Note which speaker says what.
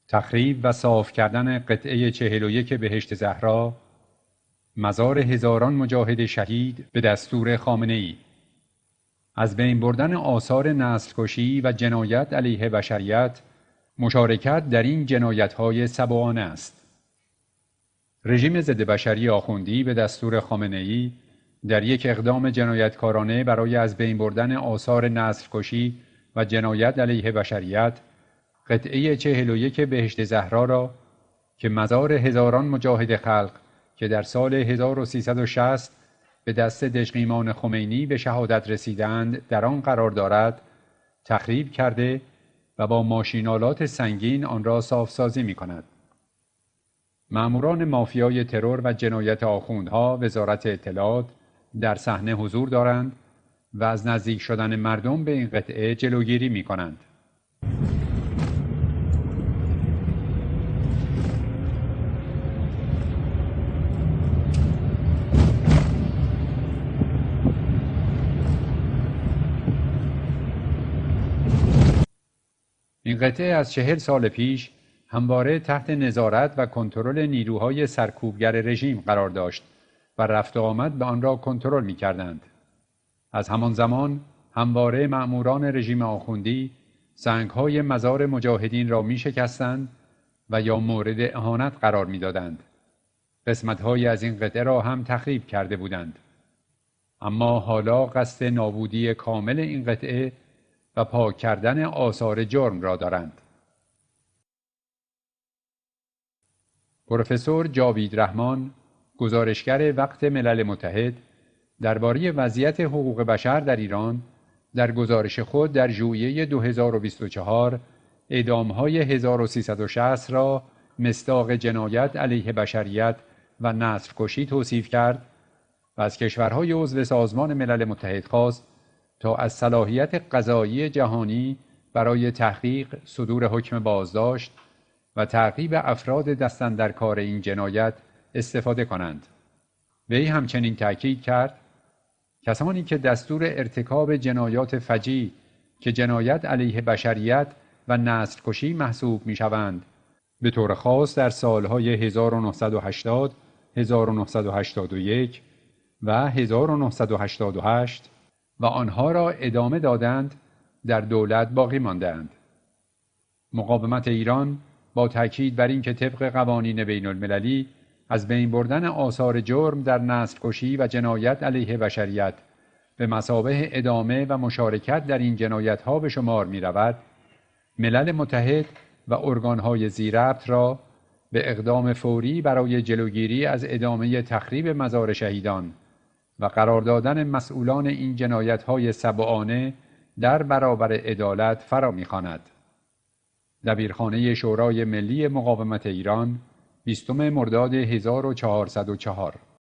Speaker 1: تخریب و صاف کردن قطعه 41 بهشت زهرا، مزار هزاران مجاهد شهید به دستور خامنه‌ای. از بین بردن آثار نسل‌کشی و جنایت علیه بشریت، مشارکت در این جنایت‌های سبعانه است. رژیم ضد بشری آخوندی به دستور خامنه‌ای در یک اقدام جنایتکارانه برای از بین بردن آثار نسل‌کشی و جنایت علیه بشریت، قطعه 41 بهشت زهرا را که مزار هزاران مجاهد خلق که در سال 1360 به دست دژقیمان خمینی به شهادت رسیدند در آن قرار دارد، تخریب کرده و با ماشین‌آلات سنگین آن را صاف‌سازی می‌کند. مأموران مافیای ترور و جنایت آخوندها وزارت اطلاعات در صحنه حضور دارند و از نزدیک شدن مردم به این قطعه جلوگیری می‌کنند. این قطعه از 40 سال پیش همواره تحت نظارت و کنترل نیروهای سرکوبگر رژیم قرار داشت و رفت و آمد به آن را کنترل می‌کردند. از همان زمان همواره مأموران رژیم آخوندی سنگ‌های مزار مجاهدین را می‌شکستند و یا مورد اهانت قرار می‌دادند. قسمت‌هایی از این قطعه را هم تخریب کرده بودند. اما حالا قصد نابودی کامل این قطعه و پاک کردن آثار جرم را دارند. پروفسور جاوید رحمان، گزارشگر وقت ملل متحد، درباره وضعیت حقوق بشر در ایران در گزارش خود در ژوئیه 2024 اعدام‌های 1360 را مصداق جنایت علیه بشریت و نسل‌کشی توصیف کرد و از کشورهای عضو سازمان ملل متحد خواست تا از صلاحیت قضایی جهانی برای تحقیق، صدور حکم بازداشت و تعقیب افراد دست‌اندرکار این جنایت استفاده کنند. وی همچنین تأکید کرد کسانی که دستور ارتکاب جنایات فجیع که جنایت علیه بشریت و نسل‌کشی محسوب می‌شوند، به طور خاص در سالهای 1980، 1981 و 1988 و آنها را ادامه دادند، در دولت باقی مانده‌اند. مقاومت ایران با تأکید بر اینکه طبق قوانین بین المللی از بین بردن آثار جرم در نسل‌کشی و جنایت علیه بشریت به مثابه ادامه و مشارکت در این جنایت‌ها به شمار می‌رود، ملل متحد و ارگان‌های ذی‌ربط را به اقدام فوری برای جلوگیری از ادامه تخریب مزار شهیدان و قرار دادن مسئولان این جنایت‌های سبعانه در برابر عدالت فرا می‌خواند. دبیرخانه شورای ملی مقاومت ایران، 20 مرداد 1404